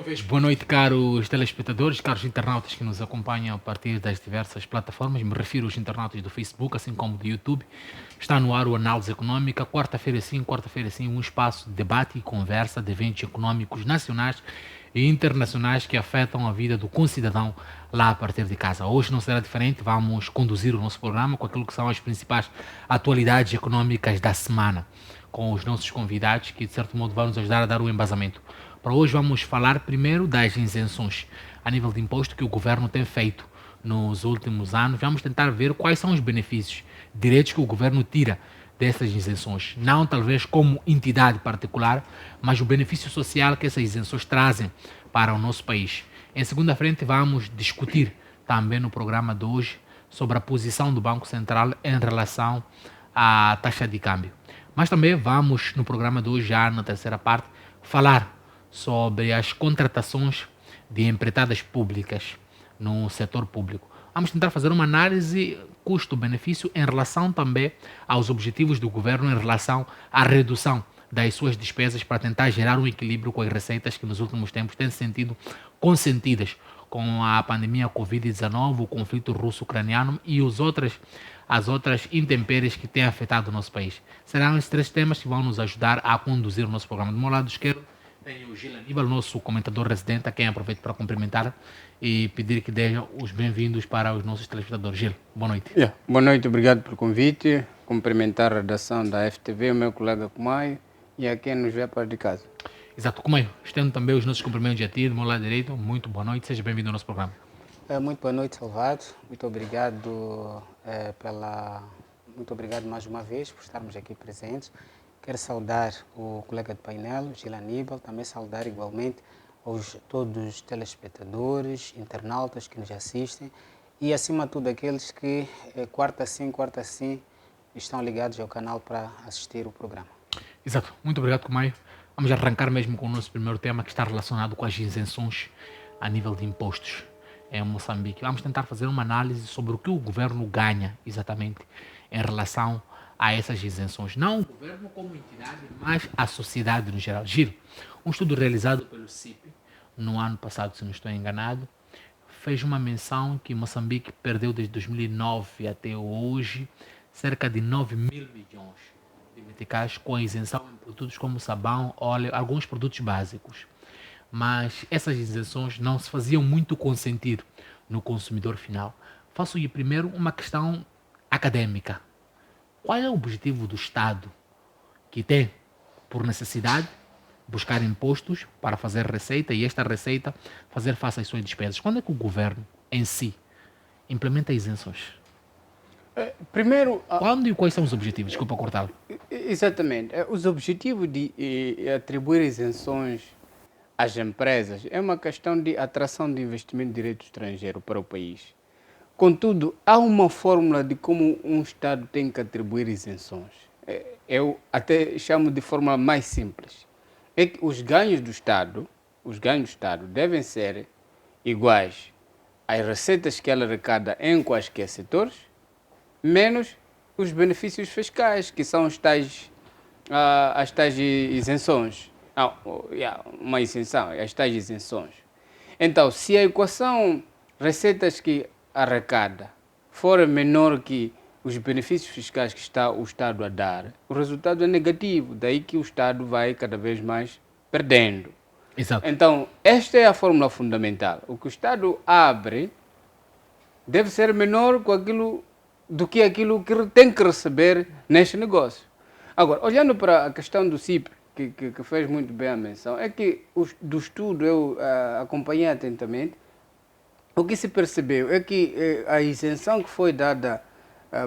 Vez boa noite, caros telespectadores, caros internautas que nos acompanham a partir das diversas plataformas. Me refiro aos internautas do Facebook, assim como do YouTube. Está no ar o Análise Econômica, quarta-feira sim, um espaço de debate e conversa de eventos econômicos nacionais e internacionais que afetam a vida do concidadão lá a partir de casa. Hoje não será diferente, vamos conduzir o nosso programa com aquilo que são as principais atualidades econômicas da semana, com os nossos convidados que de certo modo vão nos ajudar a dar o embasamento. Para hoje vamos falar primeiro das isenções a nível de imposto que o governo tem feito nos últimos anos. Vamos tentar ver quais são os benefícios, direitos que o governo tira dessas isenções. Não talvez como entidade particular, mas o benefício social que essas isenções trazem para o nosso país. Em segunda frente vamos discutir também no programa de hoje sobre a posição do Banco Central em relação à taxa de câmbio. Mas também vamos no programa de hoje, já na terceira parte, falar sobre as contratações de empreitadas públicas no setor público. Vamos tentar fazer uma análise custo-benefício em relação também aos objetivos do governo em relação à redução das suas despesas para tentar gerar um equilíbrio com as receitas que nos últimos tempos têm se sentido consentidas com a pandemia Covid-19, o conflito russo-ucraniano e as outras intempéries que têm afetado o nosso país. Serão esses três temas que vão nos ajudar a conduzir o nosso programa. Do meu lado esquerdo, tenho o Gil Aníbal, nosso comentador residente, a quem aproveito para cumprimentar e pedir que dê os bem-vindos para os nossos telespectadores. Gil, boa noite. Boa noite, obrigado pelo convite. Cumprimentar a redação da FTV, o meu colega Kumaio e a quem nos vê a parte de casa. Exato, Kumaio, estendo também os nossos cumprimentos a ti, do meu lado direito. Muito boa noite, seja bem-vindo ao nosso programa. Muito boa noite, Salvado. Muito obrigado muito obrigado mais uma vez por estarmos aqui presentes. Quero saudar o colega de painel, Gil Aníbal, também saudar igualmente todos os telespectadores, internautas que nos assistem e, acima de tudo, aqueles que quarta sim, estão ligados ao canal para assistir o programa. Exato, muito obrigado, Kumaio. Vamos arrancar mesmo com o nosso primeiro tema, que está relacionado com as isenções a nível de impostos em Moçambique. Vamos tentar fazer uma análise sobre o que o governo ganha exatamente em relação a essas isenções. Não o governo como entidade, mas a sociedade no geral. Giro, um estudo realizado pelo CIP no ano passado, se não estou enganado, fez uma menção que Moçambique perdeu desde 2009 até hoje cerca de 9 mil milhões de meticais com a isenção em produtos como sabão, óleo, alguns produtos básicos. Mas essas isenções não se faziam muito consentir no consumidor final. Faço-lhe primeiro uma questão acadêmica. Qual é o objetivo do Estado que tem, por necessidade, buscar impostos para fazer receita e esta receita fazer face às suas despesas? Quando é que o governo, em si, implementa isenções? Primeiro... Quando e quais são os objetivos? Desculpa cortá-lo. Exatamente. Os objetivos de atribuir isenções às empresas é uma questão de atração de investimento direto estrangeiro para o país. Contudo, há uma fórmula de como um Estado tem que atribuir isenções. Eu até chamo de fórmula mais simples. É que os ganhos do Estado devem ser iguais às receitas que ela arrecada em quaisquer setores, menos os benefícios fiscais, que são as tais isenções. Uma isenção, as tais isenções. Então, se a equação receitas que arrecada for menor que os benefícios fiscais que está o Estado a dar, o resultado é negativo, daí que o Estado vai cada vez mais perdendo. Exato. Então, esta é a fórmula fundamental. O que o Estado abre deve ser menor do que aquilo que tem que receber neste negócio. Agora, olhando para a questão do CIP, que fez muito bem a menção, é que do estudo eu acompanhei atentamente. O que se percebeu é que a isenção que foi dada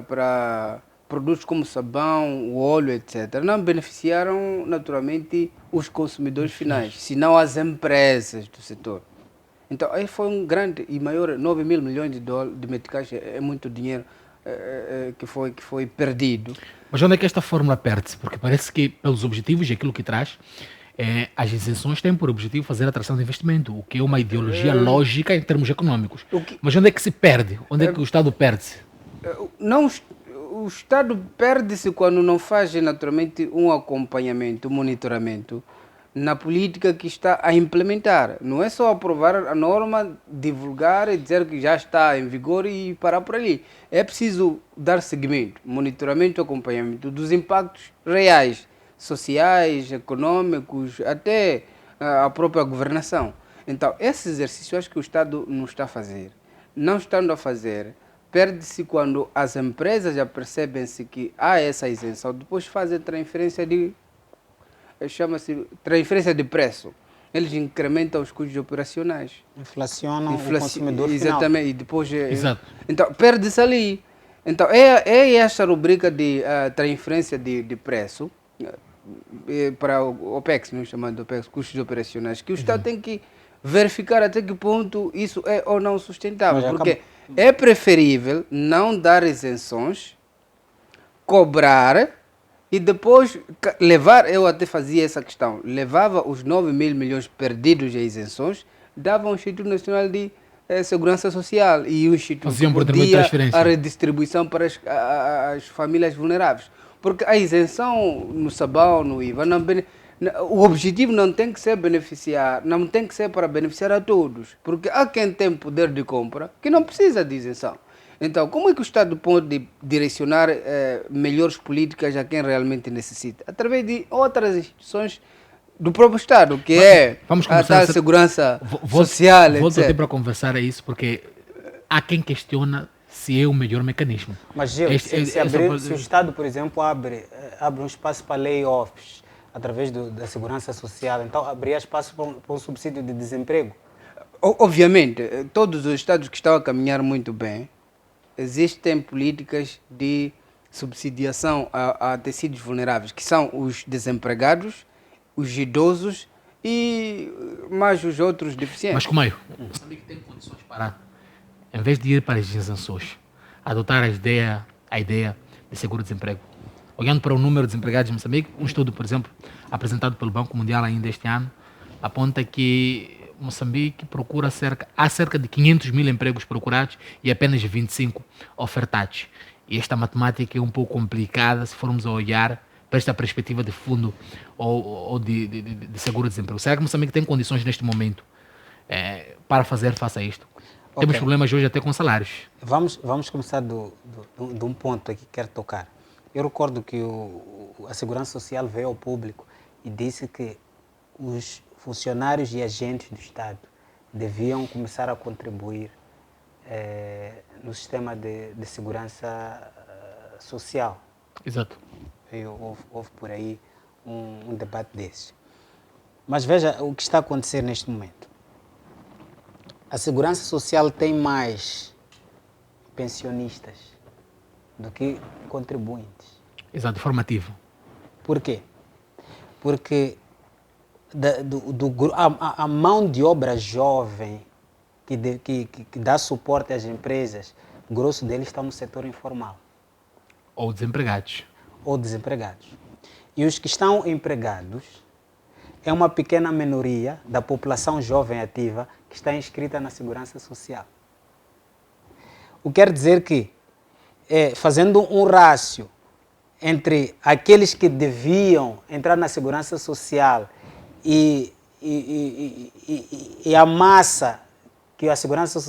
para produtos como sabão, o óleo, etc., não beneficiaram naturalmente os consumidores finais, senão as empresas do setor. Então, aí foi um grande e maior, 9 mil milhões de meticais, é muito dinheiro que foi perdido. Mas onde é que esta fórmula perde-se? Porque parece que, pelos objetivos e aquilo que traz, as isenções têm por objetivo fazer atração de investimento, o que é uma ideologia lógica em termos econômicos. Mas onde é que se perde? Onde é que o Estado perde-se? O Estado perde-se quando não faz naturalmente um acompanhamento, um monitoramento na política que está a implementar. Não é só aprovar a norma, divulgar e dizer que já está em vigor e parar por ali. É preciso dar seguimento, monitoramento e acompanhamento dos impactos reais, sociais, econômicos, até a própria governação. Então, esse exercício eu acho que o Estado não está a fazer. Não estando a fazer, perde-se quando as empresas já percebem-se que há essa isenção, depois fazem chama-se transferência de preço. Eles incrementam os custos operacionais. Inflacionam o consumidor final. Exatamente. E depois, Exato. então, perde-se ali. Então, é essa rubrica de transferência de preço para o OPEX, não chamando de OPEX, custos operacionais, que o Estado tem que verificar até que ponto isso é ou não sustentável. Porque é preferível não dar isenções, cobrar e depois levar, eu até fazia essa questão, levava os 9 mil milhões perdidos em isenções, dava ao Instituto Nacional de Segurança Social e o Instituto podia a redistribuição para as famílias vulneráveis. Porque a isenção no sabão, no IVA, o objetivo não tem que ser beneficiar, não tem que ser para beneficiar a todos, porque há quem tem poder de compra que não precisa de isenção. Então, como é que o Estado pode direcionar melhores políticas a quem realmente necessita? Através de outras instituições do próprio Estado, que a tal segurança social, etc. Volto aqui para conversar a isso, porque há quem questiona se é o melhor mecanismo. Mas, Gil, se o Estado, por exemplo, abre um espaço para layoffs através da segurança social, então abriria espaço para um subsídio de desemprego? Obviamente, todos os Estados que estão a caminhar muito bem, existem políticas de subsidiação a tecidos vulneráveis, que são os desempregados, os idosos e mais os outros deficientes. Mas como é? Moçambique tem condições para, em vez de ir para as isenções, adotar a ideia de seguro-desemprego. Olhando para o número de desempregados em Moçambique, um estudo, por exemplo, apresentado pelo Banco Mundial ainda este ano, aponta que Moçambique procura há cerca de 500 mil empregos procurados e apenas 25 ofertados. E esta matemática é um pouco complicada se formos a olhar para esta perspectiva de fundo ou de seguro-desemprego. Será que Moçambique tem condições neste momento para fazer face a isto? Okay. Temos problemas hoje até com salários. Vamos começar de um ponto aqui que quero tocar. Eu recordo que a Segurança Social veio ao público e disse que os funcionários e agentes do Estado deviam começar a contribuir no sistema de segurança social. Exato. Houve por aí um debate desse. Mas veja o que está a acontecer neste momento. A Segurança Social tem mais pensionistas do que contribuintes. Exato, formativo. Por quê? Porque a mão de obra jovem que dá suporte às empresas, o grosso deles está no setor informal. Ou desempregados. E os que estão empregados é uma pequena minoria da população jovem ativa que está inscrita na Segurança Social. O que quer dizer que, fazendo um rácio entre aqueles que deviam entrar na Segurança Social e a massa que a Segurança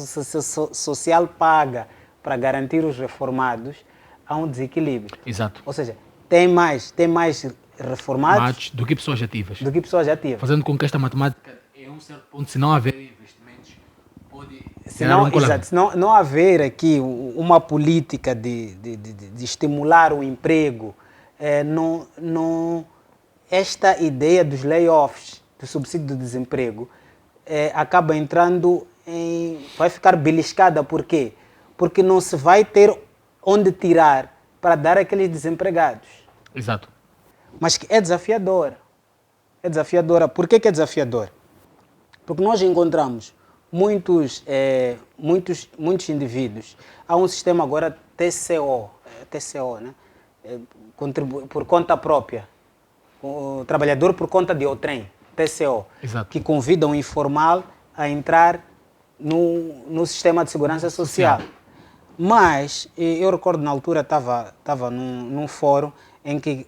Social paga para garantir os reformados, há um desequilíbrio. Exato. Ou seja, tem mais reformados do que pessoas ativas. Fazendo com que esta matemática, em um certo ponto, se não haver investimentos, pode se não haver aqui uma política de estimular o emprego, esta ideia dos layoffs, do subsídio de desemprego, acaba entrando vai ficar beliscada. Por quê? Porque não se vai ter onde tirar para dar àqueles desempregados. Exato. Mas que é desafiador. Por que é desafiador? Porque nós encontramos muitos indivíduos. Há um sistema agora TCO, né? Por conta própria. O trabalhador por conta de outrem, TCO. Exato. Que convida o informal a entrar no sistema de segurança social. Mas eu recordo na altura estava num fórum em que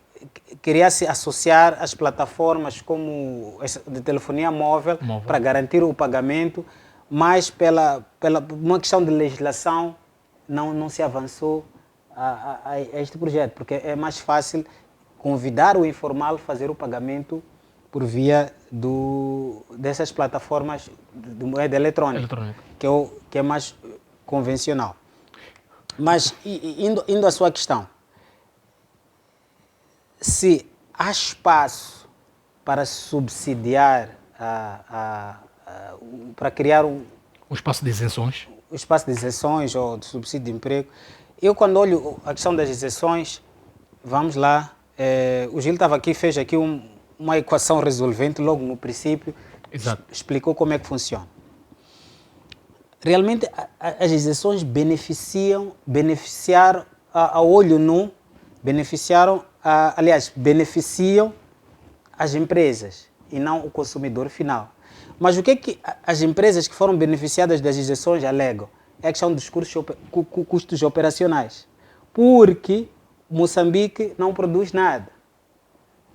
queria-se associar as plataformas como de telefonia móvel, para garantir o pagamento, mas pela uma questão de legislação não se avançou a este projeto, porque é mais fácil convidar o informal a fazer o pagamento por via dessas plataformas de moeda eletrônica. Que é mais convencional. Mas, indo à sua questão, se há espaço para subsidiar, para criar um espaço de isenções? O espaço de isenções ou de subsídio de emprego. Eu, quando olho a questão das isenções, vamos lá, o Gil estava aqui, fez aqui uma equação resolvente logo no princípio. Exato. Explicou como é que funciona. Realmente, as isenções beneficiaram a olho nu, beneficiam as empresas e não o consumidor final. Mas o que é que as empresas que foram beneficiadas das isenções alegam? É a questão dos custos operacionais. Porque Moçambique não produz nada.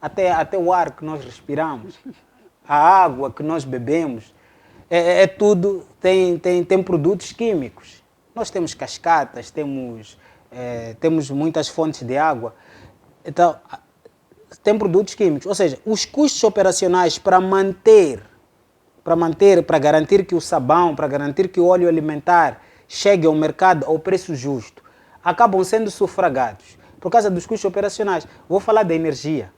Até o ar que nós respiramos, a água que nós bebemos, tudo, tem produtos químicos. Nós temos cascatas, temos muitas fontes de água. Então, tem produtos químicos. Ou seja, os custos operacionais para garantir que o sabão, para garantir que o óleo alimentar chegue ao mercado ao preço justo, acabam sendo sufragados por causa dos custos operacionais. Vou falar da energia.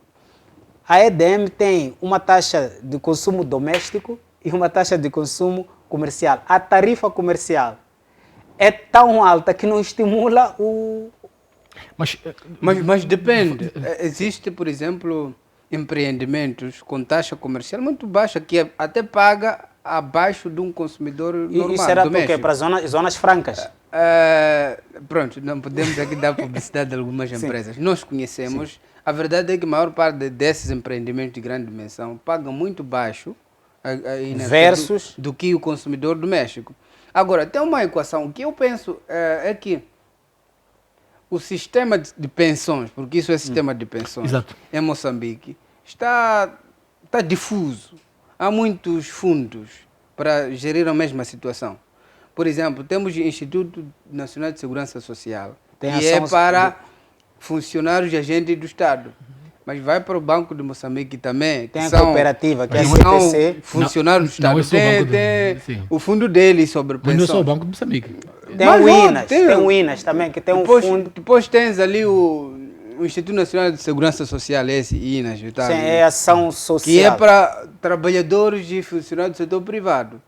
A EDM tem uma taxa de consumo doméstico e uma taxa de consumo comercial. A tarifa comercial é tão alta que não estimula o... Mas depende. Existe, por exemplo, empreendimentos com taxa comercial muito baixa que até paga abaixo de um consumidor normal. Isso era porque para zonas francas? Pronto, não podemos aqui dar publicidade de algumas empresas. Nós conhecemos. Sim. A verdade é que a maior parte desses empreendimentos de grande dimensão pagam muito baixo versus do que o consumidor doméstico. Agora, tem uma equação. O que eu penso é que o sistema de pensões, porque isso é sistema de pensões, exato, em Moçambique, está difuso. Há muitos fundos para gerir a mesma situação. Por exemplo, temos o Instituto Nacional de Segurança Social, que é para funcionários e agentes do Estado. Mas vai para o Banco de Moçambique também. Tem a cooperativa, que é a CPC. Funcionários do Estado. Tem o fundo dele sobre pensões. Mas não é só o Banco de Moçambique. Tem o INAS também, que tem fundo. Depois tens ali o Instituto Nacional de Segurança Social, esse INAS. Sim, é ação social. Que é para trabalhadores e funcionários do setor privado.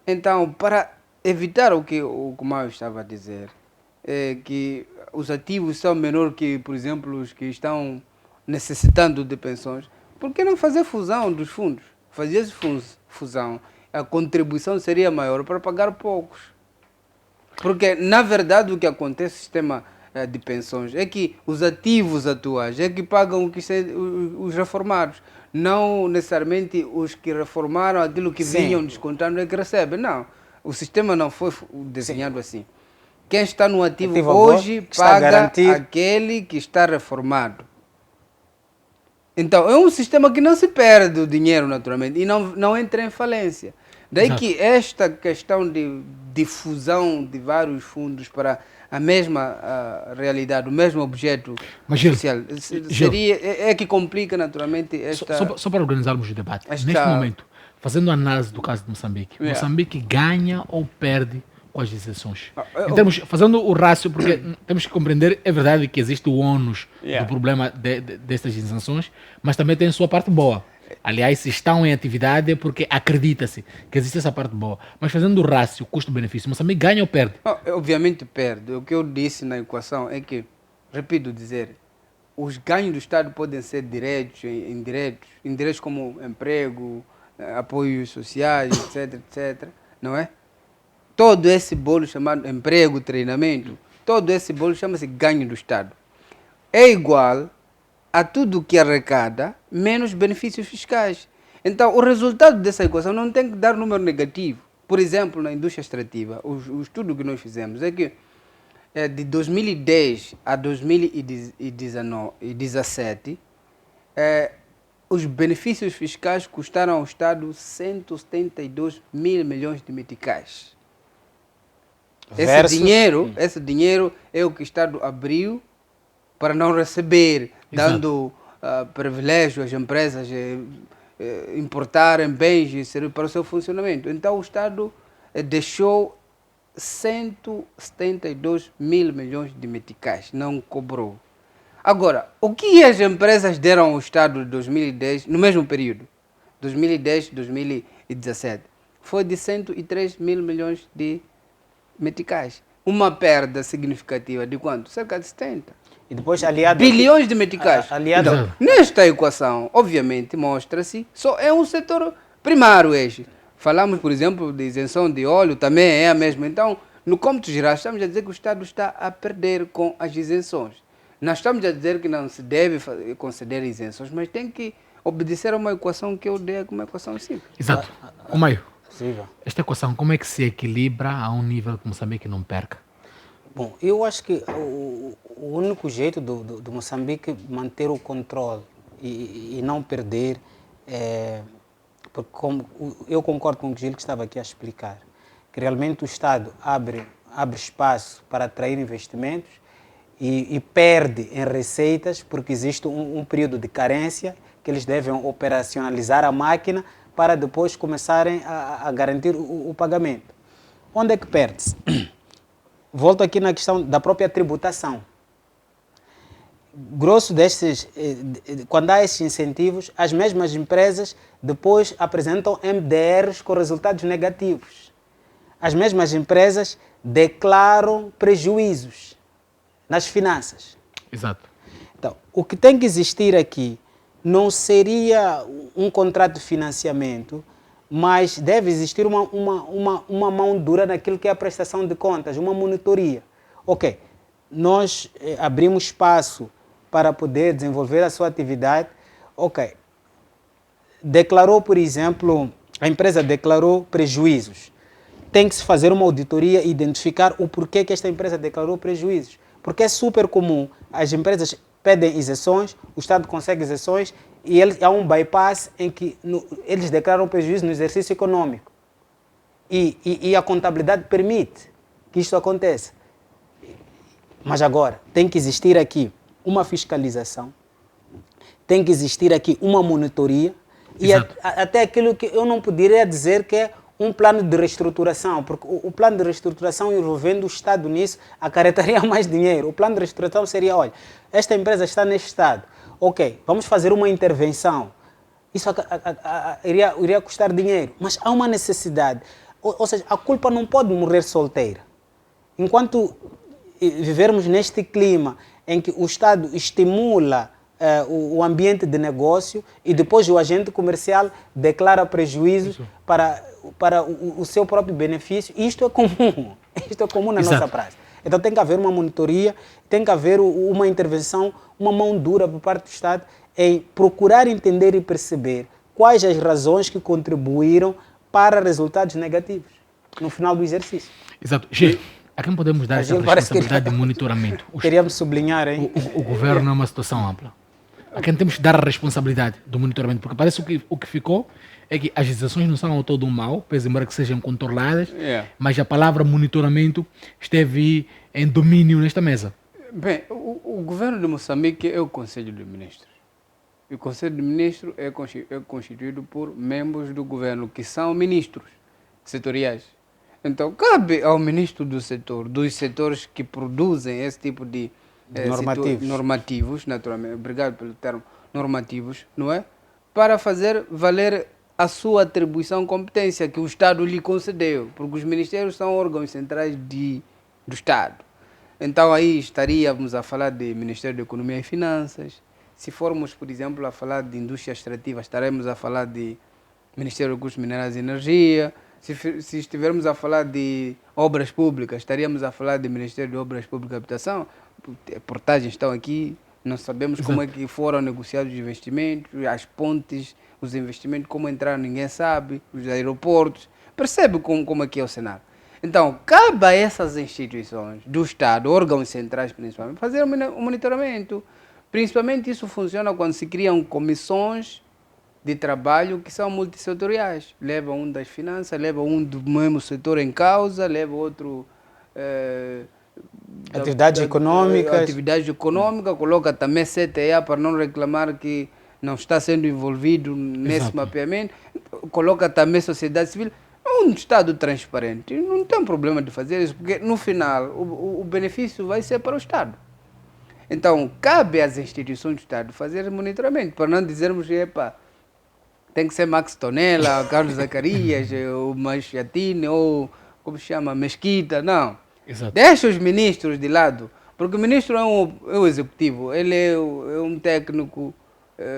Então, para evitar o que o Maio estava a dizer, é que os ativos são menores que, por exemplo, os que estão necessitando de pensões, por que não fazer fusão dos fundos? Fazer fusão, a contribuição seria maior para pagar poucos. Porque, na verdade, o que acontece no sistema de pensões é que os ativos atuais é que pagam os reformados, não necessariamente os que reformaram aquilo que vinham descontando é que recebem. Não, o sistema não foi desenhado assim. Quem está no ativo hoje paga aquele que está reformado. Então, é um sistema que não se perde o dinheiro, naturalmente, e não entra em falência. Daí Exato. Que esta questão de difusão de vários fundos para a mesma realidade, o mesmo objeto social, é que complica, naturalmente, esta... Só para organizarmos o debate, neste momento, fazendo análise do caso de Moçambique, Moçambique ganha ou perde com as isenções? Fazendo o rácio, porque temos que compreender, é verdade que existe o ônus do problema destas isenções, mas também tem a sua parte boa. Aliás, se estão em atividade é porque acredita-se que existe essa parte boa. Mas fazendo o rácio, custo-benefício, Moçambique ganha ou perde? Obviamente perde. O que eu disse na equação é que, repito dizer, os ganhos do Estado podem ser diretos, indiretos como emprego, apoios sociais, etc, não é? Todo esse bolo chamado emprego, treinamento, todo esse bolo chama-se ganho do Estado. É igual a tudo que arrecada, menos benefícios fiscais. Então, o resultado dessa equação não tem que dar número negativo. Por exemplo, na indústria extrativa, o estudo que nós fizemos é que de 2010 a 2017, os benefícios fiscais custaram ao Estado 172 mil milhões de meticais. Esse dinheiro é o que o Estado abriu para não receber, dando privilégio às empresas importarem bens e serviços para o seu funcionamento. Então o Estado deixou 172 mil milhões de meticais, não cobrou. Agora, o que as empresas deram ao Estado de 2010, no mesmo período, 2010, 2017, foi de 103 mil milhões de meticais. Uma perda significativa de quanto? Cerca de 70. E depois aliado... Bilhões de meticais. Aliado... Então, nesta equação, obviamente, mostra-se, só é um setor primário este. Falamos, por exemplo, de isenção de óleo, também é a mesma. Então, no cômputo geral, estamos a dizer que o Estado está a perder com as isenções. Nós estamos a dizer que não se deve conceder isenções, mas tem que obedecer a uma equação que eu dei como uma equação simples. Exato. O Maio, Sim. esta equação, como é que se equilibra a um nível que Moçambique não perca? Bom, eu acho que o único jeito do Moçambique manter o controle e não perder porque como eu concordo com o Gil que estava aqui a explicar, que realmente o Estado abre espaço para atrair investimentos e perde em receitas porque existe um período de carência que eles devem operacionalizar a máquina para depois começarem a garantir o pagamento. Onde é que perde-se? Volto aqui na questão da própria tributação. Grosso destes, quando há esses incentivos, as mesmas empresas depois apresentam MDRs com resultados negativos. As mesmas empresas declaram prejuízos nas finanças. Exato. Então, o que tem que existir aqui não seria um contrato de financiamento, mas deve existir uma mão dura naquilo que é a prestação de contas, uma monitoria. Ok, nós abrimos espaço para poder desenvolver a sua atividade. Ok, declarou, por exemplo, a empresa declarou prejuízos. Tem que se fazer uma auditoria e identificar o porquê que esta empresa declarou prejuízos. Porque é super comum, as empresas pedem isenções, o Estado consegue isenções e há um bypass em que eles declaram prejuízo no exercício econômico. E a contabilidade permite que isto aconteça. Mas agora, tem que existir aqui uma fiscalização, tem que existir aqui uma monitoria e até aquilo que eu não poderia dizer que é um plano de reestruturação, porque o plano de reestruturação envolvendo o Estado nisso acarretaria mais dinheiro. O plano de reestruturação seria, olha, esta empresa está neste estado, ok, vamos fazer uma intervenção. Isso iria custar dinheiro, mas há uma necessidade. Ou seja, a culpa não pode morrer solteira. Enquanto vivermos neste clima em que o Estado estimula o ambiente de negócio e depois o agente comercial declara prejuízos para o seu próprio benefício. Isto é comum. Isto é comum na nossa praça. Então tem que haver uma monitoria, tem que haver uma intervenção, uma mão dura por parte do Estado em procurar entender e perceber quais as razões que contribuíram para resultados negativos no final do exercício. Exato. Gê, a quem podemos dar essa responsabilidade de monitoramento? Queríamos sublinhar, hein? O governo não é uma situação ampla. A quem temos que dar a responsabilidade do monitoramento? Porque parece o que ficou é que as isenções não são ao todo um mal, pese embora que sejam controladas, mas a palavra monitoramento esteve em domínio nesta mesa. Bem, o governo de Moçambique é o Conselho de Ministros. E o Conselho de Ministros é constituído por membros do governo, que são ministros setoriais. Então, cabe ao ministro do setor, dos setores que produzem esse tipo de normativos, naturalmente, obrigado pelo termo, normativos, não é? Para fazer valer a sua atribuição competência que o Estado lhe concedeu, porque os ministérios são órgãos centrais do Estado. Então aí estaríamos a falar de Ministério da Economia e Finanças. Se formos, por exemplo, a falar de indústria extrativa, estaremos a falar de Ministério dos Recursos Minerais e Energia. Se estivermos a falar de obras públicas, estaríamos a falar de Ministério de Obras Públicas e Habitação. Portagens estão aqui, não sabemos como é que foram negociados os investimentos, as pontes, os investimentos, como entraram, ninguém sabe, os aeroportos. Percebe como é que é o cenário. Então, cabe a essas instituições do Estado, órgãos centrais principalmente, fazer um monitoramento Principalmente isso funciona quando se criam comissões de trabalho que são multissetoriais. Leva um das finanças, leva um do mesmo setor em causa, leva outro... Atividades econômicas. Atividade econômica, coloca também CTA para não reclamar que não está sendo envolvido nesse mapeamento, coloca também sociedade civil. Um Estado transparente, não tem problema de fazer isso, porque no final o benefício vai ser para o Estado. Então, cabe às instituições do Estado fazer monitoramento, para não dizermos, epa, tem que ser Max Tonela, Carlos Zacarias, ou Machatine, ou como se chama, Mesquita, não. Exato. Deixa os ministros de lado, porque o ministro é um executivo, ele é um técnico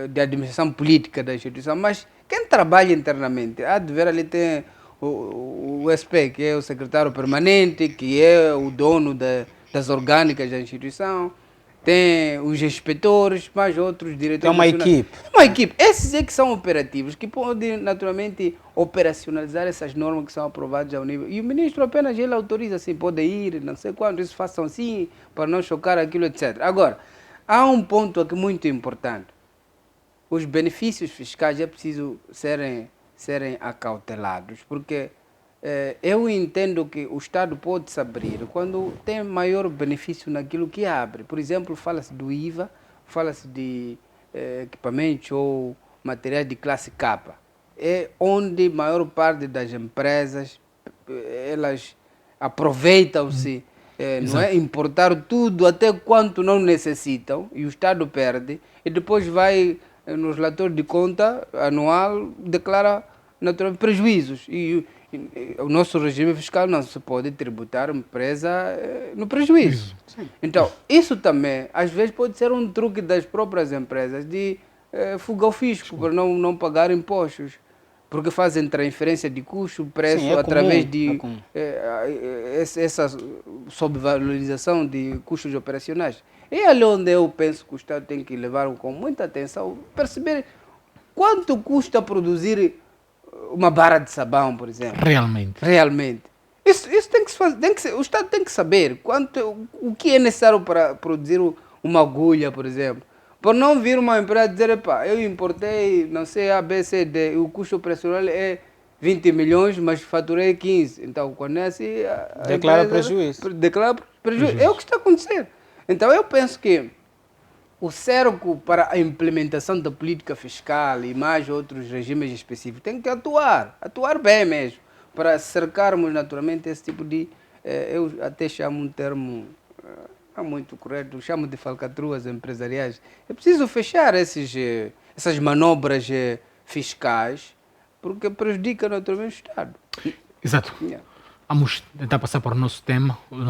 de administração política da instituição, mas quem trabalha internamente, há de ver ali tem o SP, que é o secretário permanente, que é o dono das orgânicas da instituição, tem os inspetores, mais outros diretores. Tem uma equipe. Uma equipe. Esses é que são operativos, que podem naturalmente operacionalizar essas normas que são aprovadas ao nível. E o ministro apenas ele autoriza assim, pode ir, não sei quando, isso façam assim, para não chocar aquilo, etc. Agora, há um ponto aqui muito importante. Os benefícios fiscais é preciso serem acautelados, porque eu entendo que o Estado pode se abrir quando tem maior benefício naquilo que abre. Por exemplo, fala-se do IVA, fala-se de equipamentos ou materiais de classe K. É onde a maior parte das empresas elas aproveitam-se, não é? Importar tudo até quanto não necessitam e o Estado perde e depois vai no relatório de conta anual declara naturalmente prejuízos e o nosso regime fiscal não se pode tributar uma empresa no prejuízo. Então, isso também, às vezes, pode ser um truque das próprias empresas de fuga ao fisco, para não pagar impostos, porque fazem transferência de custo, preço, através de essa sobrevalorização de custos operacionais. É ali onde eu penso que o Estado tem que levar com muita atenção, perceber quanto custa produzir uma barra de sabão, por exemplo. Realmente. Isso tem que se fazer, o Estado tem que saber o que é necessário para produzir uma agulha, por exemplo. Para não vir uma empresa dizer, epá, eu importei, não sei, A, B, C, D, o custo operacional é 20 milhões, mas faturei 15. Então, quando é assim... Declara prejuízo. Declara prejuízo. É o que está acontecendo. Então, eu penso que o cerco para a implementação da política fiscal e mais outros regimes específicos tem que atuar bem mesmo, para cercarmos naturalmente esse tipo de... eu até chamo um termo não muito correto, chamo de falcatruas empresariais. É preciso fechar essas manobras fiscais, porque prejudica naturalmente o Estado. Exato. Vamos tentar passar para o nosso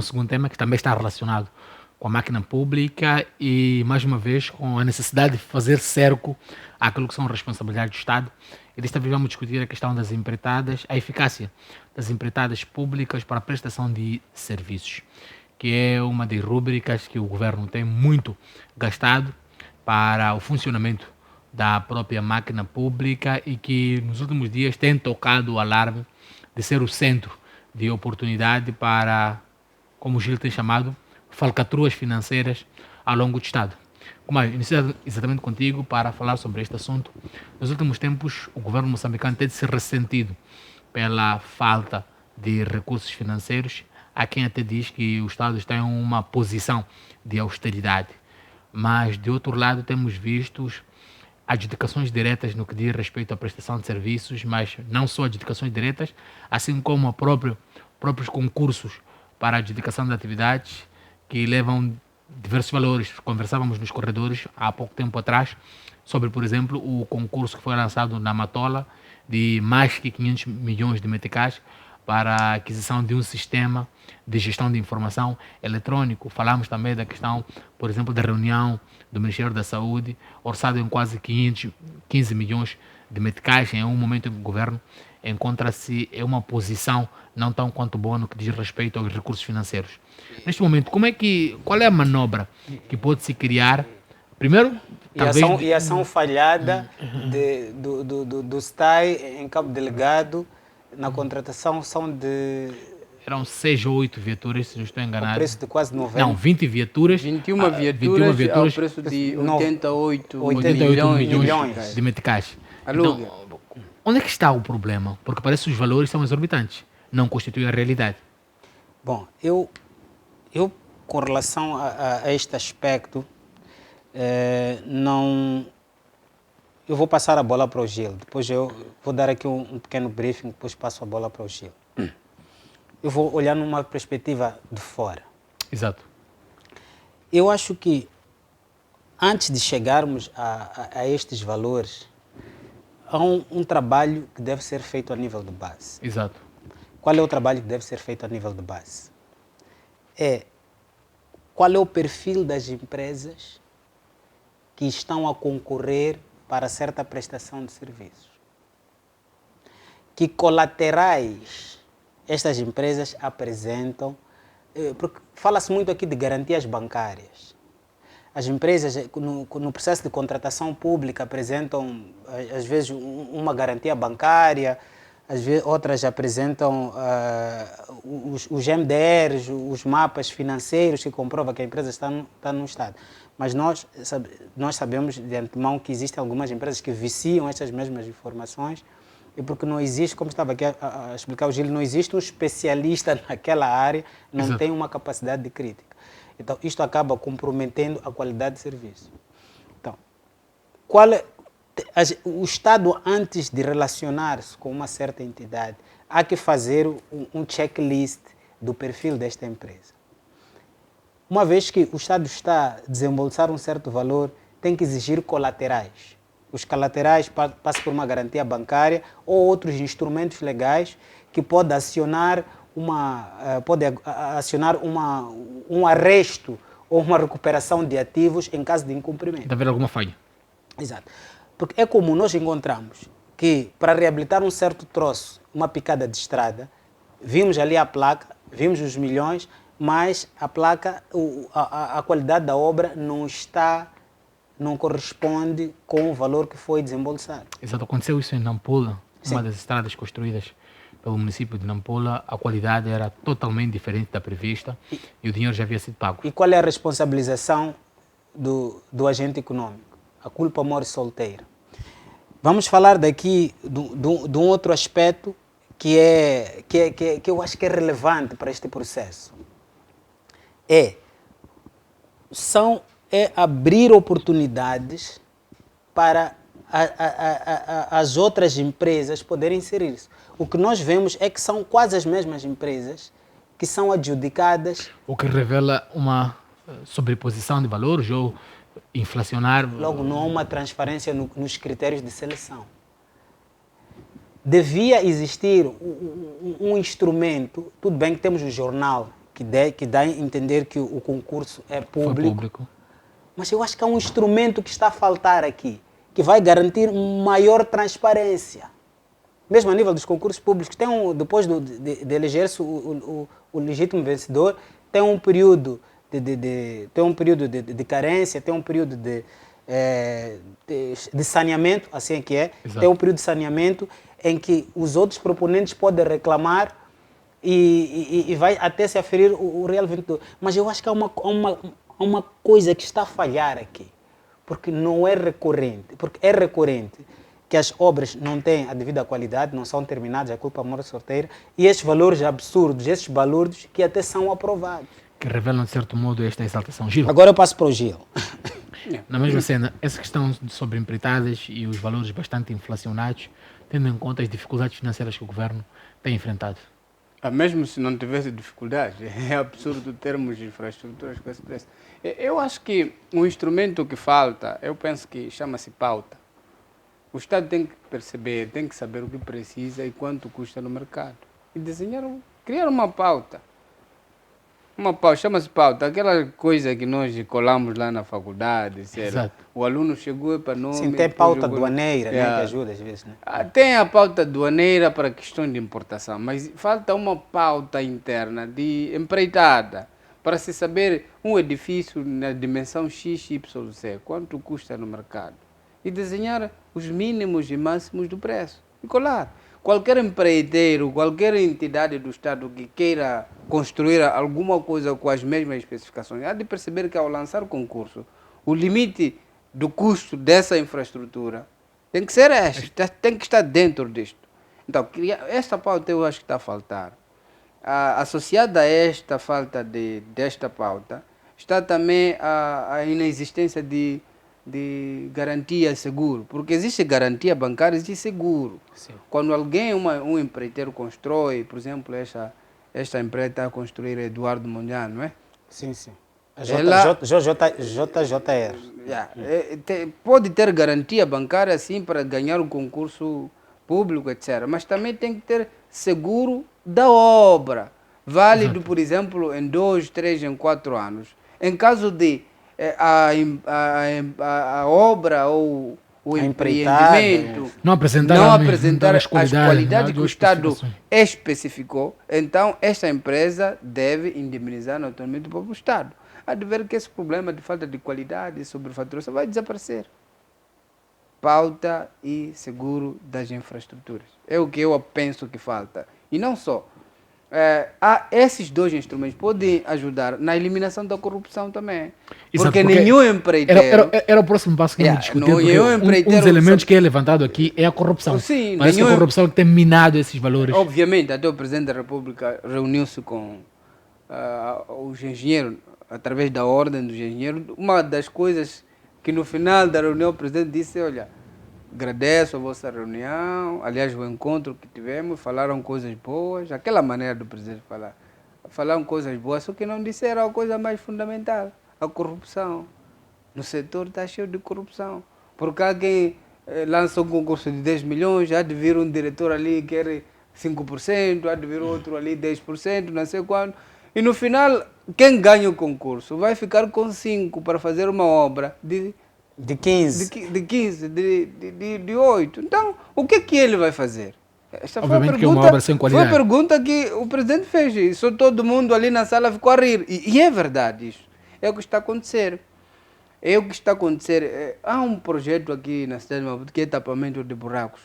segundo tema, que também está relacionado com a máquina pública e, mais uma vez, com a necessidade de fazer cerco àquilo que são responsabilidades do Estado. E desta vez vamos discutir a questão das empreitadas, a eficácia das empreitadas públicas para a prestação de serviços, que é uma das rúbricas que o governo tem muito gastado para o funcionamento da própria máquina pública e que nos últimos dias tem tocado o alarme de ser o centro de oportunidade para, como o Gil tem chamado, falcatruas financeiras ao longo do Estado. Como iniciar exatamente contigo para falar sobre este assunto. Nos últimos tempos, o governo moçambicano tem se ressentido pela falta de recursos financeiros. Há quem até diz que o Estado está em uma posição de austeridade. Mas, de outro lado, temos visto adjudicações diretas no que diz respeito à prestação de serviços, mas não só adjudicações diretas, assim como próprios concursos para a adjudicação de atividades que levam diversos valores. Conversávamos nos corredores há pouco tempo atrás sobre, por exemplo, o concurso que foi lançado na Matola de mais que 500 milhões de meticais para a aquisição de um sistema de gestão de informação eletrônico. Falamos também da questão, por exemplo, da reunião do Ministério da Saúde, orçado em quase 15 milhões de meticais, em um momento em que o governo encontra-se em uma posição não tão quanto boa no que diz respeito aos recursos financeiros. Neste momento, qual é a manobra que pode se criar? Primeiro, talvez... a ação falhada do STAI em Cabo Delgado na contratação são de eram 6 ou 8 viaturas, se não estou O enganado. preço de quase 90. Não, 20 viaturas. 21 ah, viaturas, 21 ao preço de 88 88 milhões milhões. de meticais. Aluga. Então, onde é que está o problema? Porque parece que os valores são exorbitantes. Não constitui a realidade. Bom, eu com relação a este aspecto, não. Eu vou passar a bola para o Gil. Depois eu vou dar aqui um pequeno briefing, depois passo a bola para o Gil. Eu vou olhar numa perspectiva de fora. Exato. Eu acho que antes de chegarmos a estes valores, há um trabalho que deve ser feito a nível de base. Exato. Qual é o trabalho que deve ser feito a nível de base? Qual é o perfil das empresas que estão a concorrer para certa prestação de serviços? Que colaterais estas empresas apresentam? Porque fala-se muito aqui de garantias bancárias. As empresas, no processo de contratação pública, apresentam, às vezes, uma garantia bancária, às vezes, outras apresentam os MDRs, os mapas financeiros que comprovam que a empresa está no estado. Mas nós sabemos de antemão que existem algumas empresas que viciam estas mesmas informações, e porque não existe, como estava aqui a explicar o Gil, não existe um especialista naquela área, não Exato. tem uma capacidade de crítica. Então, isto acaba comprometendo a qualidade de serviço. Então, o Estado, antes de relacionar-se com uma certa entidade, há que fazer um checklist do perfil desta empresa. Uma vez que o Estado está a desembolsar um certo valor, tem que exigir colaterais. Os colaterais passam por uma garantia bancária ou outros instrumentos legais que podem acionar um arresto ou uma recuperação de ativos em caso de incumprimento. Deve haver alguma falha. Exato. Porque é comum nós encontramos que para reabilitar um certo troço, uma picada de estrada, vimos ali a placa, vimos os milhões, mas a placa, a qualidade da obra não corresponde com o valor que foi desembolsado. Exato. Aconteceu isso em Nampula, Sim. uma das estradas construídas pelo município de Nampula. A qualidade era totalmente diferente da prevista e o dinheiro já havia sido pago. E qual é a responsabilização do agente econômico? A culpa morre solteira. Vamos falar daqui de um outro aspecto que eu acho que é relevante para este processo. É abrir oportunidades para as outras empresas poderem inserir-se. O que nós vemos é que são quase as mesmas empresas que são adjudicadas. O que revela uma sobreposição de valores ou inflacionar. Logo, não há uma transparência nos critérios de seleção. Devia existir um instrumento, tudo bem que temos um jornal que dá a entender que o concurso é público, mas eu acho que há um instrumento que está a faltar aqui, que vai garantir maior transparência. Mesmo a nível dos concursos públicos, depois de eleger-se o legítimo vencedor, tem um período de carência, tem um período de saneamento, assim é que é. Exato. Tem um período de saneamento em que os outros proponentes podem reclamar e vai até se aferir o real vencedor. Mas eu acho que há uma coisa que está a falhar aqui, porque não é recorrente, porque é recorrente que as obras não têm a devida qualidade, não são terminadas, a culpa morre sorteira, e esses valores absurdos, esses balúrdios que até são aprovados. Que revelam, de certo modo, esta exaltação. Gil, Agora eu passo para o Gil. na mesma cena, essa questão sobre empreitadas e os valores bastante inflacionados, tendo em conta as dificuldades financeiras que o governo tem enfrentado. Mesmo se não tivesse dificuldades, é absurdo termos infraestruturas com esse preço. Eu acho que um instrumento que falta, eu penso que chama-se pauta. O Estado tem que perceber, tem que saber o que precisa e quanto custa no mercado. E criar uma pauta. Uma pauta, chama-se pauta, aquela coisa que nós colamos lá na faculdade. Exato. O aluno chegou para nós. Sim, tem pauta aduaneira, né, que ajuda às vezes. Né? Tem a pauta aduaneira para questões de importação, mas falta uma pauta interna de empreitada para se saber um edifício na dimensão XYZ, quanto custa no mercado. E desenhar os mínimos e máximos do preço. E colar. qualquer empreiteiro, qualquer entidade do Estado que queira construir alguma coisa com as mesmas especificações, há de perceber que ao lançar concurso, o limite do custo dessa infraestrutura tem que ser este, tem que estar dentro disto. Então, esta pauta eu acho que está a faltar. Associada a esta falta desta pauta, está também a inexistência de garantia e seguro, porque existe garantia bancária e existe seguro. Sim. Quando alguém, um empreiteiro constrói, por exemplo, esta empresa está a construir Eduardo Mondlane, não é? Sim, sim. A Ela- JJR. Pode ter garantia bancária, sim, para ganhar o concurso público, etc. Mas também tem que ter seguro da obra, válido, por exemplo, em 2, 3, em 4 anos. Em caso de a obra ou o A empreitada, empreendimento Não apresentar, não a- apresentar as as qualidades, qualidades que o as Estado especificações. especificou, então esta empresa deve indemnizar naturalmente o próprio Estado. Há de ver que esse problema de falta de qualidade e sobrefaturação vai desaparecer. Pauta e seguro das infraestruturas. É o que eu penso que falta. E não só. Esses dois instrumentos podem ajudar na eliminação da corrupção também. Exato, Porque nenhum empreiteiro... Era o próximo passo que Yeah, íamos discutir, não, porque eu um empreiteiro dos elementos sabe- que é levantado aqui é a corrupção. Sim, Parece que a nenhum- corrupção tem minado esses valores. Obviamente, até o Presidente da República reuniu-se com os engenheiros, através da ordem dos engenheiros. Uma das coisas que no final da reunião o Presidente disse, olha, agradeço a vossa reunião, aliás, o encontro que tivemos, falaram coisas boas, aquela maneira do Presidente falar. Falaram coisas boas, só que não disseram a coisa mais fundamental, a corrupção. No setor está cheio de corrupção. Porque há quem lança um concurso de 10 milhões, há de vir um diretor ali que quer 5%, há de vir outro ali 10%, não sei quanto. E no final, quem ganha o concurso vai ficar com 5 para fazer uma obra de 15. de 15, de 8. Então, o que ele vai fazer? Esta Obviamente que é uma obra sem qualidade. Foi a pergunta que o presidente fez. E só todo mundo ali na sala ficou a rir. E é verdade isso. É o que está a acontecer. É o que está a acontecer. Há um projeto aqui na cidade de Maputo que é tapamento de buracos.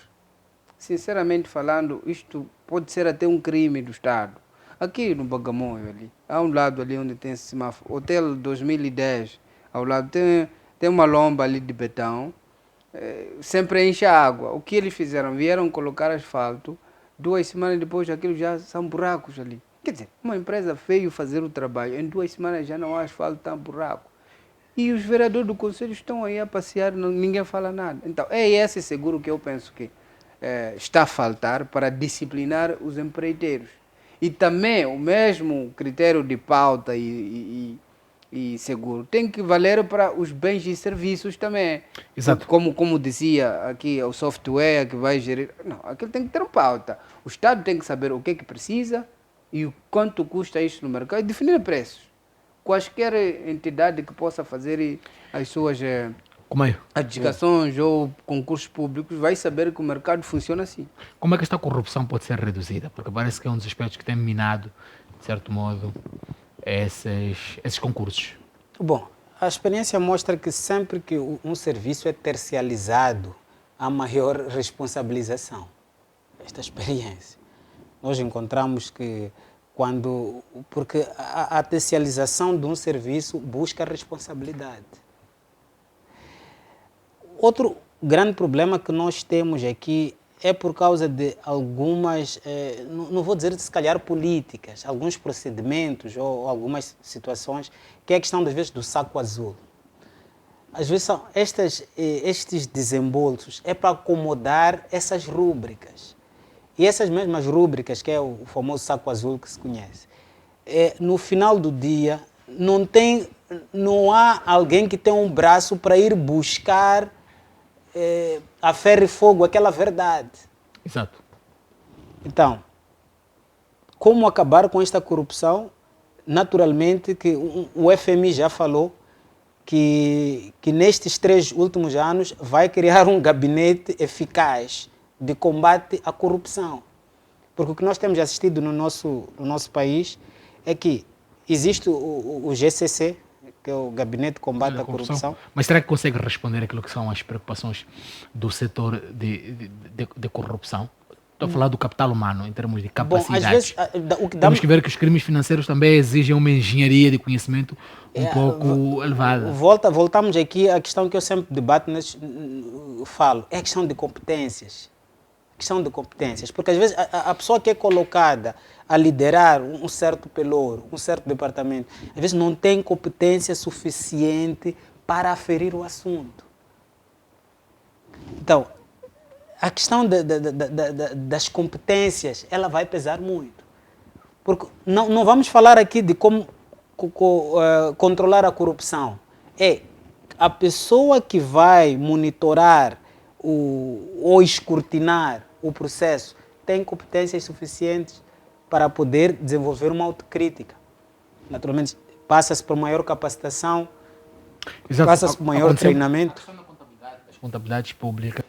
Sinceramente falando, isto pode ser até um crime do Estado. Aqui no Bagamoio, ali, há um lado ali onde tem esse semáforo, Hotel 2010, ao lado tem uma lomba ali de betão, sempre enche a água. O que eles fizeram? Vieram colocar asfalto, 2 semanas depois aquilo já são buracos ali. Quer dizer, uma empresa veio fazer o trabalho, em 2 semanas já não há asfalto, está buraco. E os vereadores do Conselho estão aí a passear, ninguém fala nada. Então, é esse seguro que eu penso que está a faltar para disciplinar os empreiteiros. E também o mesmo critério de pauta e seguro tem que valer para os bens e serviços também. Exato. Como dizia aqui, o software que vai gerir... Não, aquilo tem que ter pauta. O Estado tem que saber o que é que precisa e o quanto custa isso no mercado e definir preços. Quaisquer entidade que possa fazer as suas Como é? adjudicações ou concursos públicos vai saber que o mercado funciona assim. Como é que esta corrupção pode ser reduzida? Porque parece que é um dos aspectos que tem minado, de certo modo, esses concursos. Bom, a experiência mostra que sempre que um serviço é tercializado, há maior responsabilização. Esta experiência. Nós encontramos que porque a tercialização de um serviço busca responsabilidade. Outro grande problema que nós temos aqui é por causa de algumas, não vou dizer se calhar políticas, alguns procedimentos ou algumas situações, que é a questão, às vezes, do saco azul. Às vezes, são estes desembolsos é para acomodar essas rúbricas. E essas mesmas rúbricas, que é o famoso saco azul que se conhece, no final do dia, não há alguém que tenha um braço para ir buscar a ferro e fogo, aquela verdade. Exato. Então, como acabar com esta corrupção? Naturalmente que o FMI já falou que nestes 3 últimos anos vai criar um gabinete eficaz de combate à corrupção. Porque o que nós temos assistido no nosso país é que existe o GCC, que é o Gabinete de Combate à Corrupção. Mas será que consegue responder aquilo que são as preocupações do setor de corrupção? Estou a falar do capital humano, em termos de Bom, capacidade. às vezes, o que dá Temos que ver que os crimes financeiros também exigem uma engenharia de conhecimento um pouco elevada. Voltamos aqui à questão que eu sempre debato, falo, é a questão de competências. Questão de competências, porque às vezes a pessoa que é colocada a liderar um certo pelouro, um certo departamento, às vezes não tem competência suficiente para aferir o assunto. Então, a questão das competências, ela vai pesar muito. Porque não vamos falar aqui de como controlar a corrupção. É a pessoa que vai monitorar ou escrutinar o processo tem competências suficientes para poder desenvolver uma autocrítica. Naturalmente, passa-se por maior capacitação, passa-se por maior treinamento. A questão da contabilidade, das contabilidades públicas,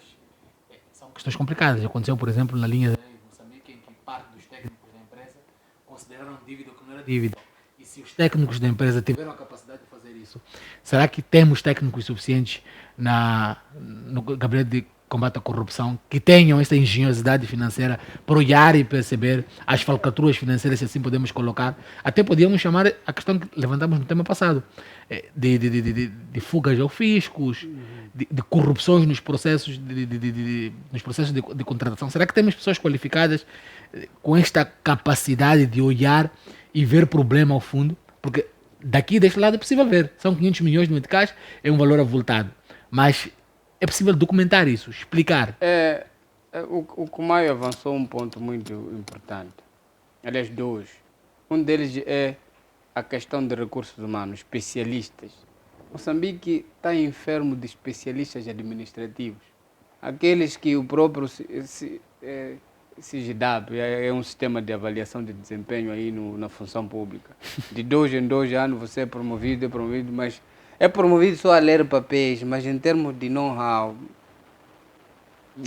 são questões complicadas. Aconteceu, por exemplo, na linha de Moçambique, em que parte dos técnicos da empresa consideraram dívida o que não era dívida. E se os técnicos da empresa tiveram a capacidade de fazer isso, será que temos técnicos suficientes no gabinete de combate à corrupção que tenham essa engenhosidade financeira para olhar e perceber as falcatruas financeiras, se assim podemos colocar? Até podíamos chamar a questão que levantamos no tema passado, de fugas ao fiscos, de corrupções nos processos de contratação. Será que temos pessoas qualificadas com esta capacidade de olhar e ver problema ao fundo? Porque daqui, deste lado, é possível ver. São 500 milhões de meticais, é um valor avultado. Mas é possível documentar isso, explicar. O Kumayo avançou um ponto muito importante. Aliás, dois. Um deles é a questão de recursos humanos, especialistas. Moçambique está enfermo de especialistas administrativos. Aqueles que o próprio CIGW, é um sistema de avaliação de desempenho aí na função pública. De 2 em 2 anos você é promovido, mas é promovido só a ler papéis, mas em termos de know-how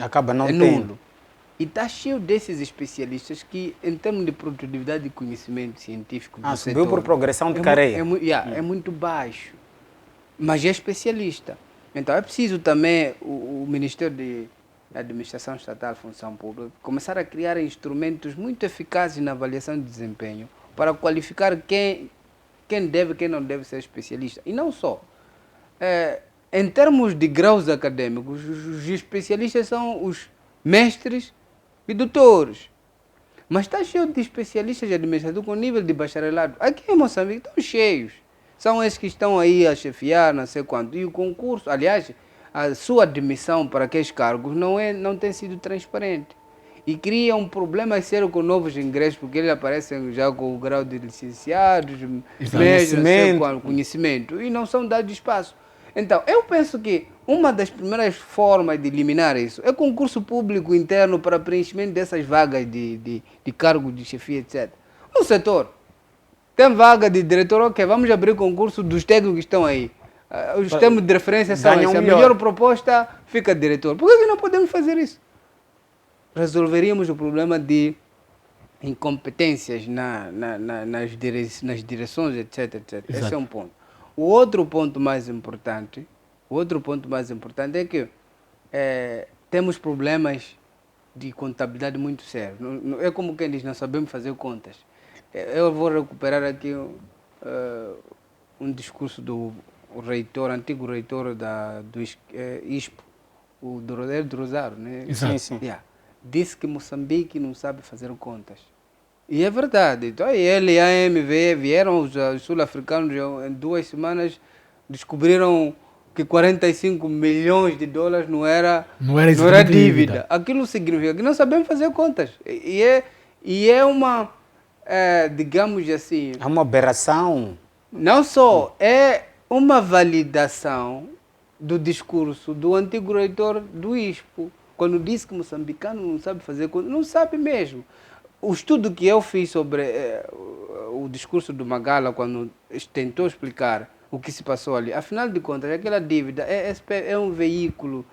acaba não tendo. nulo. E está cheio desses especialistas que, em termos de produtividade e conhecimento científico do subiu setor, por progressão de careia. É muito baixo, mas é especialista. Então é preciso também o Ministério da Administração Estatal, Função Pública, começar a criar instrumentos muito eficazes na avaliação de desempenho para qualificar quem deve e quem não deve ser especialista. E não só. Em termos de graus acadêmicos, os especialistas são os mestres e doutores. Mas está cheio de especialistas de administração com nível de bacharelado. Aqui em Moçambique estão cheios. São esses que estão aí a chefiar, não sei quanto. E o concurso, aliás, a sua admissão para aqueles cargos não tem sido transparente. E cria um problema sério com novos ingressos, porque eles aparecem já com o grau de licenciados, mestres, conhecimento, e não são dados espaço. Então, eu penso que uma das primeiras formas de eliminar isso é concurso público interno para preenchimento dessas vagas de cargo de chefia, etc. No setor, tem vaga de diretor, ok, vamos abrir concurso dos técnicos que estão aí. Os termos de referência são esses. A melhor proposta fica diretor. Por que não podemos fazer isso? Resolveríamos o problema de incompetências nas direções, etc, etc. Esse é um ponto. O outro ponto mais importante é que temos problemas de contabilidade muito sérios. É como quem diz, não sabemos fazer contas. Eu vou recuperar aqui um discurso do antigo reitor do ISPO, o Dorodeiro de Rosário, né? Sim. Yeah. Disse que Moçambique não sabe fazer contas. E é verdade. Então, ele e a AMV vieram, os sul-africanos, em 2 semanas, descobriram que 45 milhões de dólares não era dívida. Aquilo significa que não sabemos fazer contas. E é uma, digamos assim... É uma aberração. Não só, é uma validação do discurso do antigo reitor do ISPO, quando disse que o moçambicano não sabe fazer contas. Não sabe mesmo. O estudo que eu fiz sobre o discurso do Magala, quando tentou explicar o que se passou ali, afinal de contas, aquela dívida é um veículo,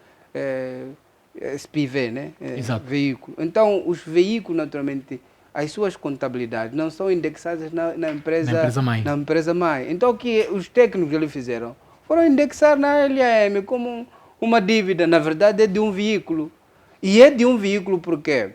SPV, né? Exato. Veículo. Então, os veículos, naturalmente, as suas contabilidades não são indexadas na empresa mãe. Então, o que os técnicos ali fizeram? Foram indexar na LAM como uma dívida. Na verdade, é de um veículo. E é de um veículo por quê?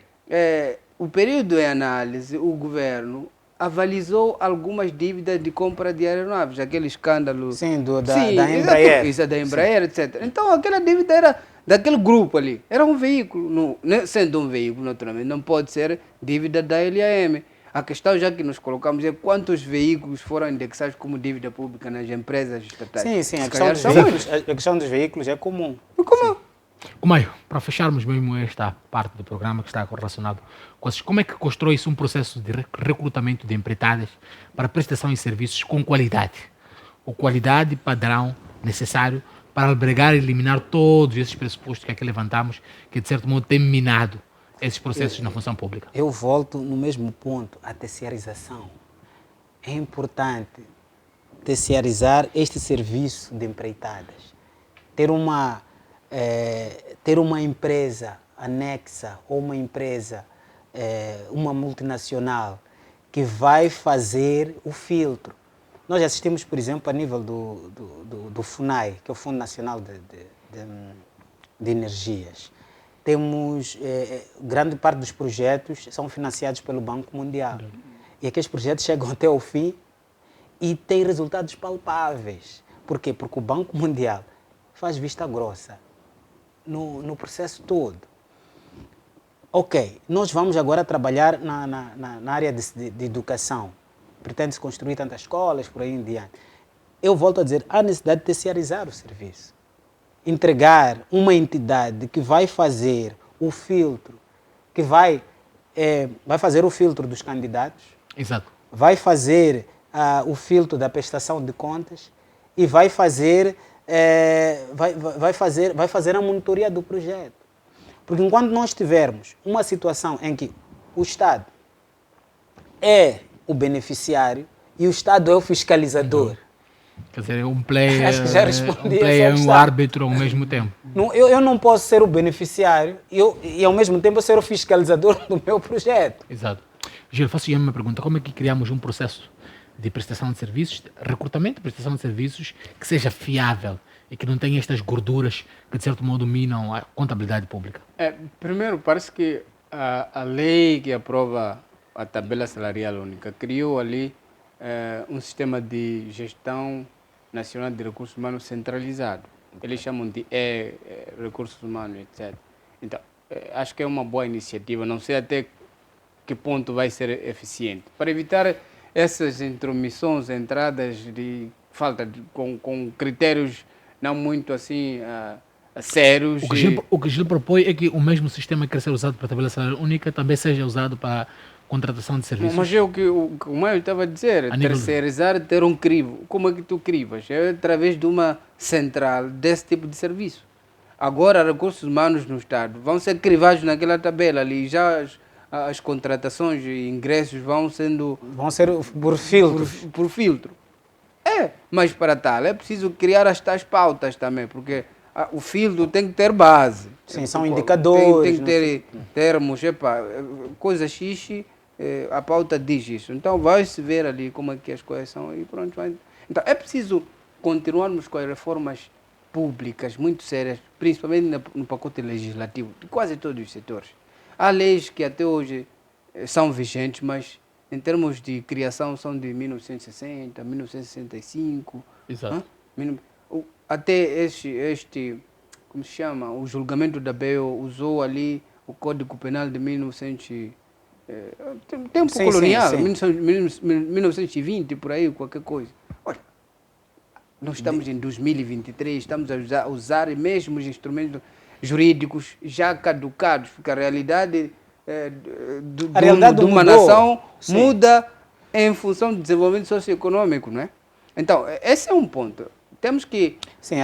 o período em análise, o governo avalizou algumas dívidas de compra de aeronaves, aquele escândalo. Sim, da Embraer. Isso, da Embraer, etc. Então, aquela dívida era daquele grupo ali. Era um veículo, sendo um veículo, naturalmente, não pode ser dívida da LAM. A questão, já que nos colocamos, é quantos veículos foram indexados como dívida pública nas empresas estatais. Sim, Se a calhar questão, são a questão dos veículos é comum. Como? Comaio, para fecharmos mesmo esta parte do programa que está relacionado com esses, como é que constrói-se um processo de recrutamento de empreitadas para prestação de serviços com qualidade? Ou qualidade padrão necessário para albergar e eliminar todos esses pressupostos que aqui levantamos, que de certo modo tem minado esses processos na função pública? Eu volto no mesmo ponto, a terceirização. É importante terceirizar este serviço de empreitadas. Ter uma empresa anexa ou uma empresa, uma multinacional, que vai fazer o filtro. Nós assistimos, por exemplo, a nível do FUNAI, que é o Fundo Nacional de Energias. Temos, grande parte dos projetos são financiados pelo Banco Mundial. E aqueles projetos chegam até ao fim e têm resultados palpáveis. Por quê? Porque o Banco Mundial faz vista grossa no processo todo. Ok, nós vamos agora trabalhar na área de educação. Pretende-se construir tantas escolas, por aí em diante. Eu volto a dizer, há necessidade de terceirizar o serviço. Entregar uma entidade que vai fazer o filtro, que vai fazer o filtro dos candidatos, Exato. vai fazer o filtro da prestação de contas e vai fazer a monitoria do projeto. Porque enquanto nós tivermos uma situação em que o Estado é o beneficiário e o Estado é o fiscalizador. Quer dizer, um player, Acho que já respondi um player essa e um questão. árbitro ao mesmo tempo. Eu não posso ser o beneficiário e ao mesmo tempo ser o fiscalizador do meu projeto. Exato. Gil, faço uma pergunta. Como é que criamos um processo de prestação de serviços, recrutamento e prestação de serviços que seja fiável e que não tenha estas gorduras que de certo modo minam a contabilidade pública? Primeiro, parece que a lei que aprova a tabela salarial única criou ali um sistema de gestão nacional de recursos humanos centralizado. Eles chamam de recursos humanos, etc. Então, acho que é uma boa iniciativa, não sei até que ponto vai ser eficiente. Para evitar essas intromissões, entradas de falta com critérios não muito assim sérios. O que Gil propõe é que o mesmo sistema que quer ser usado para a tabela salarial única também seja usado para contratação de serviços. Mas é o que o Maio estava a dizer, terceirizar, ter um crivo. Como é que tu crivas? É através de uma central desse tipo de serviço. Agora, recursos humanos no Estado vão ser crivados naquela tabela ali, já as contratações e ingressos vão ser por filtro. Por filtro. Mas para tal é preciso criar as tais pautas também, porque o filtro tem que ter base. Sim, são indicadores. Tem que ter termos, coisa X, a pauta diz isso. Então vai-se ver ali como é que as coisas são e pronto. Então é preciso continuarmos com as reformas públicas muito sérias, principalmente no pacote legislativo de quase todos os setores. Há leis que até hoje são vigentes, mas em termos de criação são de 1960, 1965. Exato. Até este, como se chama, o julgamento da BEO usou ali o Código Penal de 1900, tempo colonial, sim. 1920, por aí, qualquer coisa. Olha, nós estamos em 2023, estamos a usar mesmo os instrumentos jurídicos já caducados, porque a realidade de uma nação muda em função do desenvolvimento socioeconômico, não é? Então, esse é um ponto. Temos que... Sim,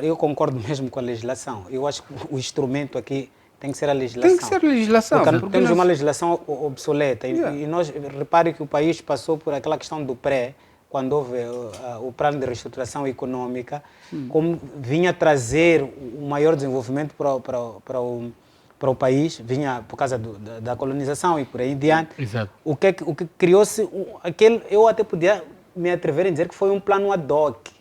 eu concordo mesmo com a legislação. Eu acho que o instrumento aqui tem que ser a legislação. Tem que ser a legislação. Porque temos uma legislação obsoleta. E nós, repare que o país passou por aquela questão do quando houve o plano de reestruturação econômica, como vinha trazer o maior desenvolvimento para o país, vinha por causa da colonização e por aí em diante. Exato. O que criou-se, eu até podia me atrever a dizer que foi um plano ad hoc.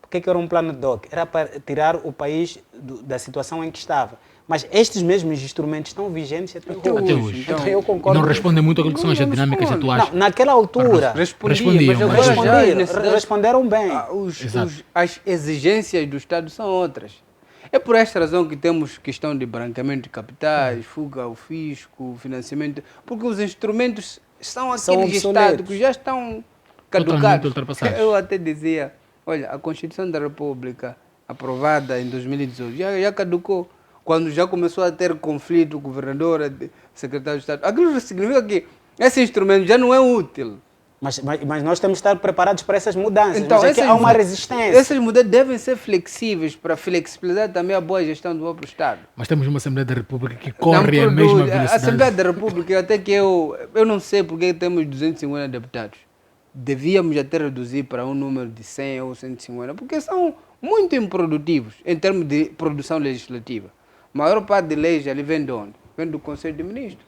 O que era um plano ad hoc? Era para tirar o país da situação em que estava. Mas estes mesmos instrumentos estão vigentes até Até hoje. hoje. Então, Então, eu E concordo. não respondem muito àquilo que são as Não dinâmicas responde. atuais. Não, naquela altura, Respondiam, mas agora já as responderam, necessidades- responderam bem. Exato. as exigências do Estado são outras. É por esta razão que temos questão de branqueamento de capitais, fuga ao fisco, financiamento, porque os instrumentos são São aqueles obsoletos. Estados que já estão Totalmente caducados. ultrapassados. Eu até dizia, olha, a Constituição da República, aprovada em 2018, já caducou. Quando já começou a ter conflito, governador, secretário de Estado, aquilo significa que esse instrumento já não é útil. Mas nós temos que estar preparados para essas mudanças. Então, Mas é que há uma resistência. Essas mudanças devem ser flexíveis para flexibilizar também a boa gestão do próprio Estado. Mas temos uma Assembleia da República que Não corre a produz- mesma A velocidade. Assembleia da República, até que eu não sei porque temos 250 deputados. Devíamos até reduzir para um número de 100 ou 150, porque são muito improdutivos em termos de produção legislativa. A maior parte de leis ali vem de onde? Vem do Conselho de Ministros.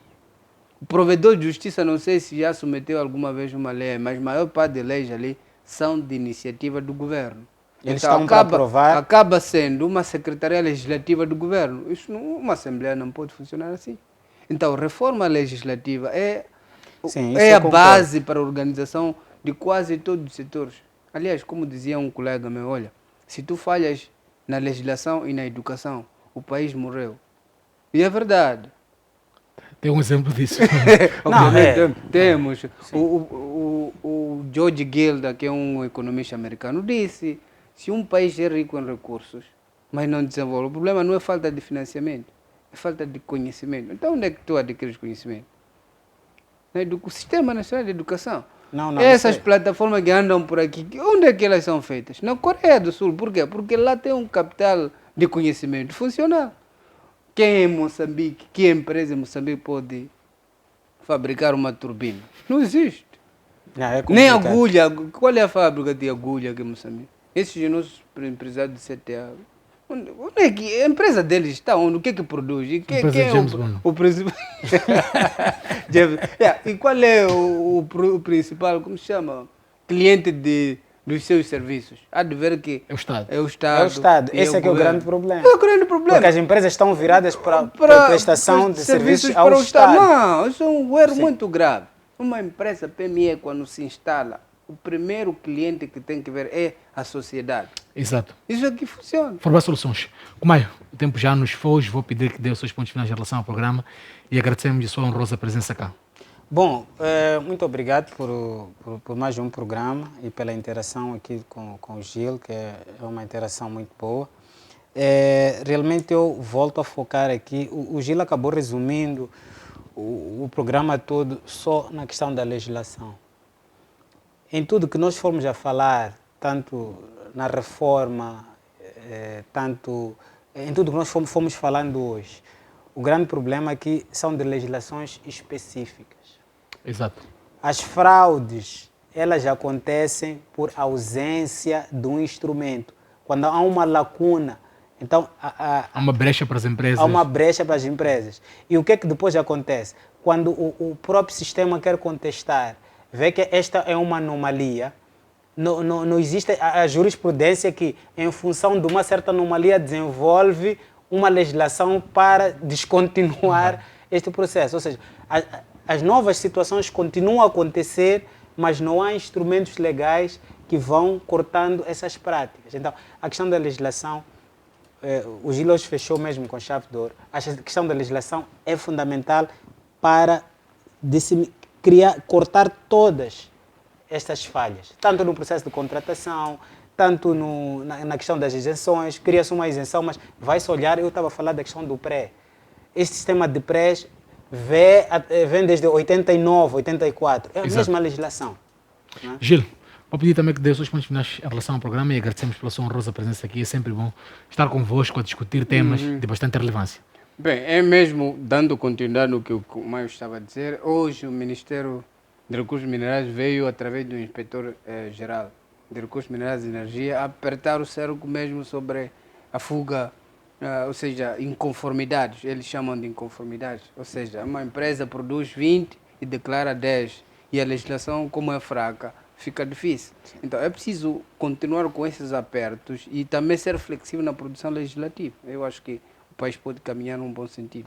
O provedor de justiça, não sei se já submeteu alguma vez uma lei, mas a maior parte de leis ali são de iniciativa do governo. Eles estão para aprovar. Acaba sendo uma secretaria legislativa do governo. Uma assembleia não pode funcionar assim. Então, reforma legislativa é Sim, isso a eu concordo. base para a organização de quase todos os setores. Aliás, como dizia um colega meu, olha, se tu falhas na legislação e na educação, o país morreu. E é verdade. Tem um exemplo disso. Não, Obviamente, temos. O George Gilda, que é um economista americano, disse: se um país é rico em recursos, mas não desenvolve, o problema não é falta de financiamento, é falta de conhecimento. Então, onde é que tu adquires conhecimento? O Sistema Nacional de Educação. Não, Essas isso é- plataformas que andam por aqui, onde é que elas são feitas? Na Coreia do Sul. Por quê? Porque lá tem um capital de conhecimento funcional. Quem em Moçambique, que empresa em Moçambique pode fabricar uma turbina? Não existe. Não, é Nem complicado. agulha. Qual é a fábrica de agulha aqui em Moçambique? Esses nossos empresários do CTA. Onde é que a empresa deles está? Onde? O que é que produz? E Empresa quem é James Bond. o principal? E qual é o principal, como se chama? Cliente dos seus serviços? Há de ver que É o Estado. é o Estado. É o Estado. e Esse é que é o governo. grande problema. É o grande problema. Porque as empresas estão viradas para a prestação de serviços ao para o Estado. Não, isso é um erro Sim. muito grave. Uma empresa PME, quando se instala, o primeiro cliente que tem que ver é a sociedade. Exato. Isso é que funciona. Formar soluções. Comaio, o tempo já nos foi. Vou pedir que dê os seus pontos finais em relação ao programa e agradecemos a sua honrosa presença cá. Bom, muito obrigado por mais um programa e pela interação aqui com o Gil, que é uma interação muito boa. Realmente eu volto a focar aqui. O Gil acabou resumindo o programa todo só na questão da legislação. Em tudo que nós formos a falar, tanto na reforma, tanto em tudo que nós fomos falando hoje, o grande problema aqui são de legislações específicas. Exato. As fraudes, elas acontecem por ausência de um instrumento. Quando há uma lacuna, então Há uma brecha para as empresas. há uma brecha para as empresas. E o que é que depois acontece? Quando o próprio sistema quer contestar, vê que esta é uma anomalia, não existe a jurisprudência que, em função de uma certa anomalia, desenvolve uma legislação para descontinuar este processo. Ou seja, as novas situações continuam a acontecer, mas não há instrumentos legais que vão cortando essas práticas. Então, a questão da legislação, o Gil hoje fechou mesmo com chave de ouro. A questão da legislação é fundamental para cortar todas estas falhas, tanto no processo de contratação, tanto na questão das isenções. Cria-se uma isenção, mas vai-se olhar, eu estava a falar da questão do pré. Este sistema de prés vem desde 89, 84, é a Exato. mesma legislação. Não é? Gil, vou pedir também que dê os seus pontos finais em relação ao programa e agradecemos pela sua honrosa presença aqui. É sempre bom estar convosco a discutir temas de bastante relevância. Bem, é mesmo, dando continuidade no que o Maio estava a dizer, hoje o Ministério de Recursos Minerais veio, através do Inspetor-Geral de Recursos Minerais e Energia, apertar o cerco mesmo sobre a fuga, ou seja, inconformidades. Eles chamam de inconformidades. Ou seja, uma empresa produz 20 e declara 10. E a legislação, como é fraca, fica difícil. Então, é preciso continuar com esses apertos e também ser flexível na produção legislativa. Eu acho que o país pode caminhar num bom sentido.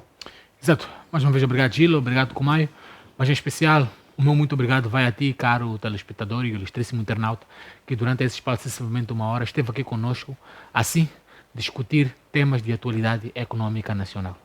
Exato. Mais uma vez, obrigado, Gilo, obrigado, Kumayo. Mas em especial, o meu muito obrigado vai a ti, caro telespectador e ilustríssimo internauta, que durante esse espaço, sensivelmente uma hora, esteve aqui conosco, assim, discutir temas de atualidade econômica nacional.